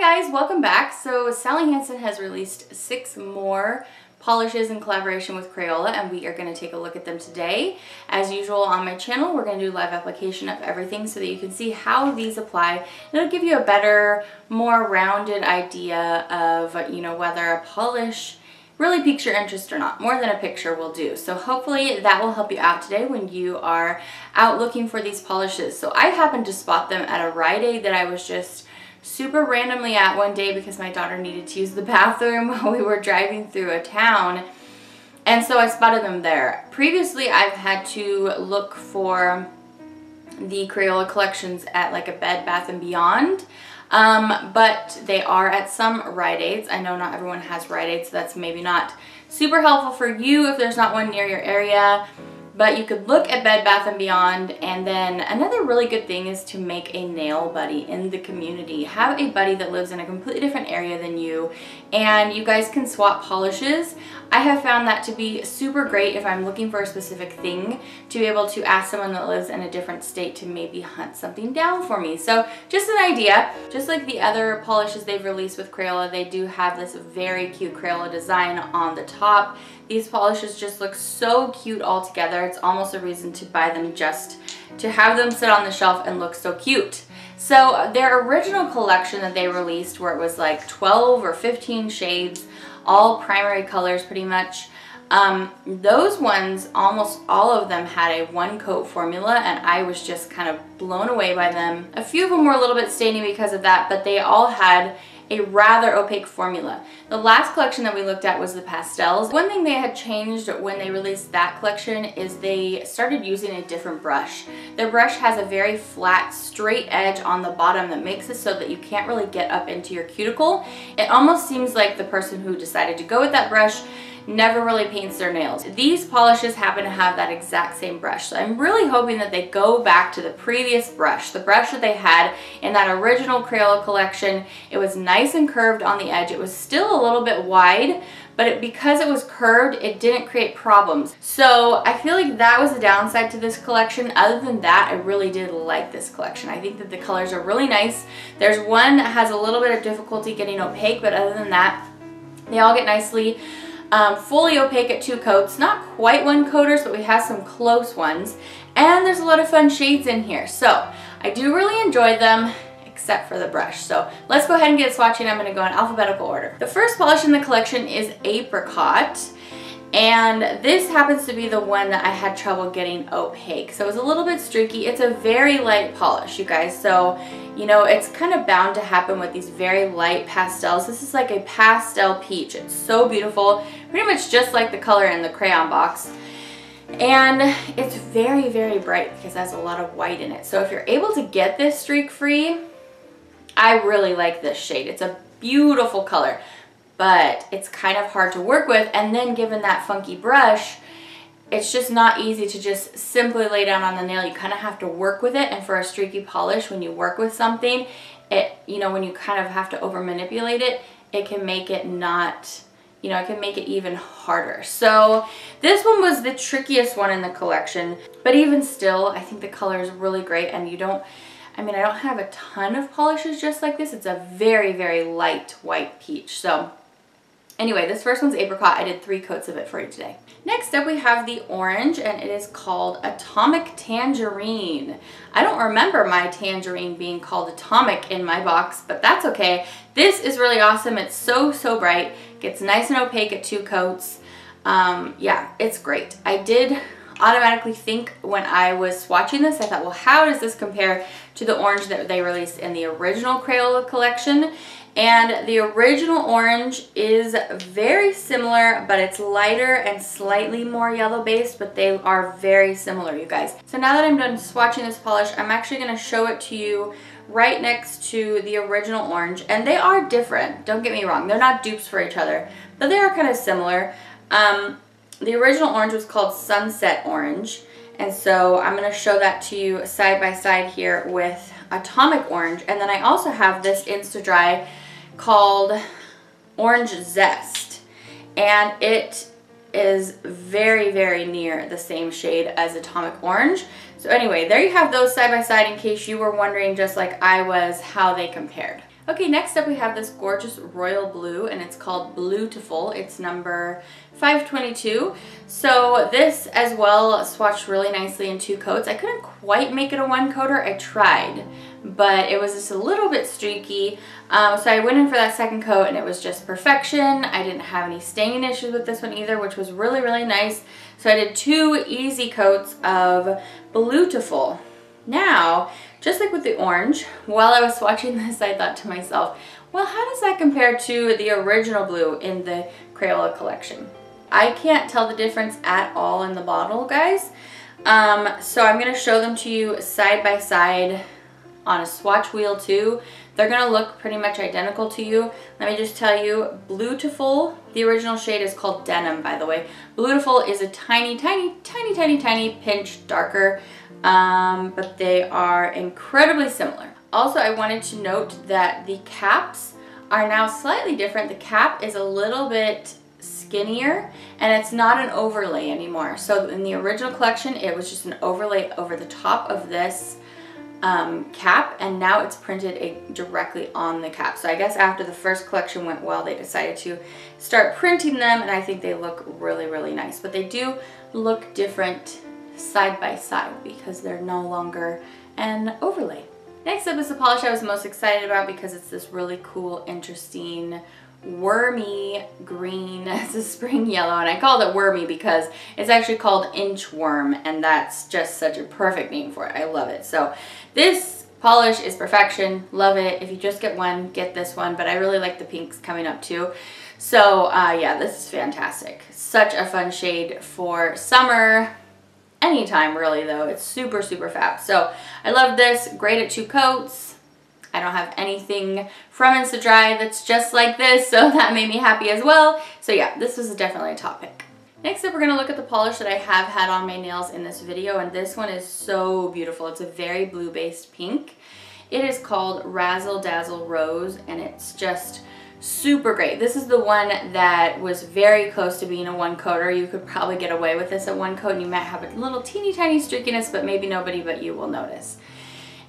Hi guys, welcome back. So Sally Hansen has released 6 more polishes in collaboration with Crayola, and we are going to take a look at them today. As usual on my channel, we're going to do live application of everything so that you can see how these apply. And it'll give you a better, more rounded idea of, whether a polish really piques your interest or not. More than a picture will do. So hopefully that will help you out today when you are out looking for these polishes. So I happened to spot them at a Rite Aid that I was just super randomly at one day because my daughter needed to use the bathroom while we were driving through a town, and so I spotted them there. Previously I've had to look for the Crayola collections at like a Bed Bath & Beyond, but they are at some Rite Aids. I know not everyone has Rite Aids, so that's maybe not super helpful for you if there's not one near your area. But you could look at Bed Bath & Beyond, and then another really good thing is to make a nail buddy in the community. Have a buddy that lives in a completely different area than you, and you guys can swap polishes. I have found that to be super great if I'm looking for a specific thing, to be able to ask someone that lives in a different state to maybe hunt something down for me. So just an idea. Just like the other polishes they've released with Crayola, they do have this very cute Crayola design on the top. These polishes just look so cute all together. It's almost a reason to buy them just to have them sit on the shelf and look so cute. So their original collection that they released, where it was like 12 or 15 shades, all primary colors pretty much, those ones, almost all of them had a 1-coat formula, and I was just kind of blown away by them. A few of them were a little bit stainy because of that, but they all had a rather opaque formula. The last collection that we looked at was the pastels. One thing they had changed when they released that collection is they started using a different brush. Their brush has a very flat, straight edge on the bottom that makes it so that you can't really get up into your cuticle. It almost seems like the person who decided to go with that brush never really paints their nails. These polishes happen to have that exact same brush, so I'm really hoping that they go back to the previous brush, the brush that they had in that original Crayola collection. It was nice and curved on the edge. It was still a little bit wide, but because it was curved, it didn't create problems. So I feel like that was a downside to this collection. Other than that, I really did like this collection. I think that the colors are really nice. There's one that has a little bit of difficulty getting opaque, but other than that, they all get nicely fully opaque at 2 coats. Not quite 1-coaters, but we have some close ones. And there's a lot of fun shades in here. So I do really enjoy them, except for the brush. So let's go ahead and get swatching. I'm going to go in alphabetical order. The first polish in the collection is Apricot. And this happens to be the one that I had trouble getting opaque. So it's a little bit streaky. It's a very light polish, you guys. So, it's kind of bound to happen with these very light pastels. This is like a pastel peach. It's so beautiful. Pretty much just like the color in the crayon box. And it's very, very bright because it has a lot of white in it. So if you're able to get this streak-free, I really like this shade. It's a beautiful color, but it's kind of hard to work with, and then given that funky brush, it's just not easy to just simply lay down on the nail. You kind of have to work with it, and for a streaky polish, when you work with something, when you kind of have to over manipulate it, it can make it not, it can make it even harder. So this one was the trickiest one in the collection, but even still, I think the color is really great, and I don't have a ton of polishes just like this. It's a very, very light white peach. So anyway, this first one's Apricot. I did 3 coats of it for you today. Next up we have the orange, and it is called Atomic Tangerine. I don't remember my tangerine being called Atomic in my box, but that's okay. This is really awesome. It's so, so bright. Gets nice and opaque at 2 coats. Yeah, it's great. I did automatically think when I was swatching this, I thought, well, how does this compare to the orange that they released in the original Crayola collection? And the original orange is very similar, but it's lighter and slightly more yellow based, but they are very similar, you guys. So now that I'm done swatching this polish, I'm actually going to show it to you right next to the original orange. And they are different, don't get me wrong. They're not dupes for each other, but they are kind of similar. The original orange was called Sunset Orange, and so I'm going to show that to you side by side here with Atomic Orange. And then I also have this Insta-Dri called Orange Zest, and it is very, very near the same shade as Atomic Orange. So anyway, there you have those side by side in case you were wondering, just like I was, how they compared. Okay, next up we have this gorgeous royal blue, and it's called Bluetiful. It's number 522. So this as well swatched really nicely in 2 coats. I couldn't quite make it a 1 coater. I tried, but it was just a little bit streaky. So I went in for that 2nd coat and it was just perfection. I didn't have any staining issues with this one either, which was really, really nice. So I did 2 easy coats of Bluetiful. Now, just like with the orange, while I was swatching this, I thought to myself, well, how does that compare to the original blue in the Crayola collection? I can't tell the difference at all in the bottle, guys. So I'm going to show them to you side by side on a swatch wheel too. They're going to look pretty much identical to you. Let me just tell you, Bluetiful, the original shade is called Denim, by the way. Bluetiful is a tiny, tiny, tiny, tiny, tiny pinch darker. But they are incredibly similar. Also, I wanted to note that the caps are now slightly different. The cap is a little bit skinnier and it's not an overlay anymore. So in the original collection, it was just an overlay over the top of this cap, and now it's printed directly on the cap. So I guess after the first collection went well, they decided to start printing them, and I think they look really, really nice. But they do look different side by side because they're no longer an overlay. Next up is the polish I was most excited about because it's this really cool, interesting, wormy green. It's a spring yellow, and I called it wormy because it's actually called Inchworm, and that's just such a perfect name for it. I love it. So this polish is perfection. Love it. If you just get one, get this one, but I really like the pinks coming up too. So yeah, this is fantastic. Such a fun shade for summer. Anytime really though, it's super, super fab. So I love this, great at 2 coats. I don't have anything from Insta-Dri that's just like this, so that made me happy as well. So yeah, this was definitely a top pick. Next up, we're gonna look at the polish that I have had on my nails in this video, and this one is so beautiful. It's a very blue-based pink. It is called Razzle Dazzle Rose, and it's just super great. This is the one that was very close to being a 1 coater. You could probably get away with this at 1 coat, and you might have a little teeny tiny streakiness, but maybe nobody but you will notice.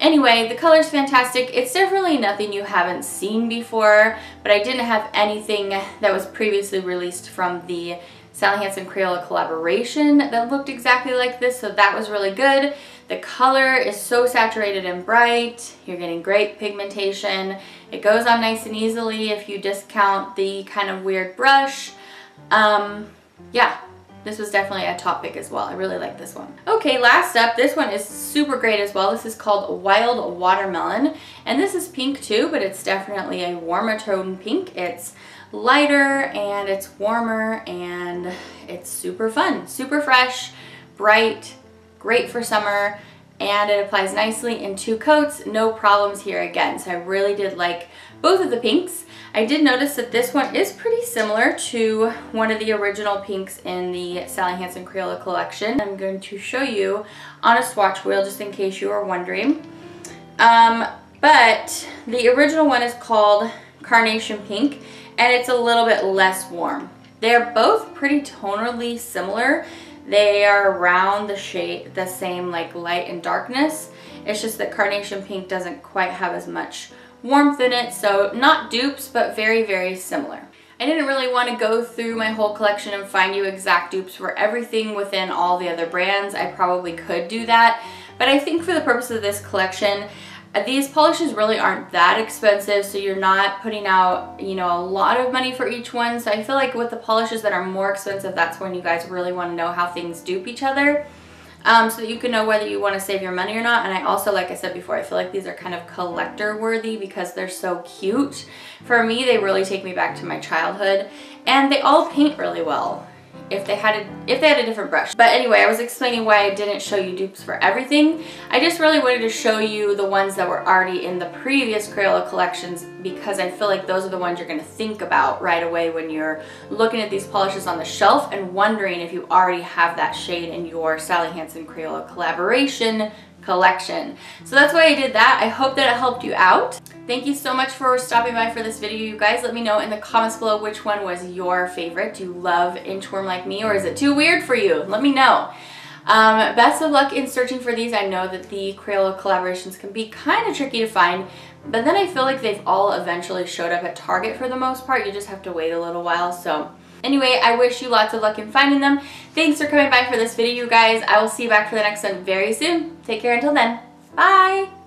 Anyway, the color's fantastic. It's definitely nothing you haven't seen before, but I didn't have anything that was previously released from the Sally Hansen Crayola collaboration that looked exactly like this, so that was really good. The color is so saturated and bright. You're getting great pigmentation. It goes on nice and easily if you discount the kind of weird brush. Yeah, this was definitely a top pick as well. I really like this one. Okay, last up, this one is super great as well. This is called Wild Watermelon, and this is pink too, but it's definitely a warmer tone pink. It's lighter and it's warmer and it's super fun, super fresh, bright, great for summer, and it applies nicely in 2 coats. No problems here again. So I really did like both of the pinks. I did notice that this one is pretty similar to one of the original pinks in the Sally Hansen Crayola collection. I'm going to show you on a swatch wheel just in case you were wondering. But the original one is called Carnation Pink, and it's a little bit less warm. They're both pretty tonally similar. They are around the shade, the same like light and darkness. It's just that Carnation Pink doesn't quite have as much warmth in it, so not dupes, but very, very similar. I didn't really want to go through my whole collection and find you exact dupes for everything within all the other brands. I probably could do that, but I think for the purpose of this collection, these polishes really aren't that expensive, so you're not putting out, you know, a lot of money for each one. So I feel like with the polishes that are more expensive, that's when you guys really want to know how things dupe each other, so that you can know whether you want to save your money or not. And I also, like I said before, I feel like these are kind of collector worthy because they're so cute. For me, they really take me back to my childhood, and they all paint really well if they had a different brush. But anyway, I was explaining why I didn't show you dupes for everything. I just really wanted to show you the ones that were already in the previous Crayola collections, because I feel like those are the ones you're going to think about right away when you're looking at these polishes on the shelf and wondering if you already have that shade in your Sally Hansen Crayola collaboration collection. So that's why I did that. I hope that it helped you out. Thank you so much for stopping by for this video, you guys. Let me know in the comments below which one was your favorite. Do you love Inchworm like me, or is it too weird for you? Let me know. Best of luck in searching for these. I know that the Crayola collaborations can be kind of tricky to find, But then I feel like they've all eventually showed up at Target for the most part. You just have to wait a little while. So anyway, I wish you lots of luck in finding them. Thanks for coming by for this video, you guys. I will see you back for the next one very soon. Take care until then. Bye!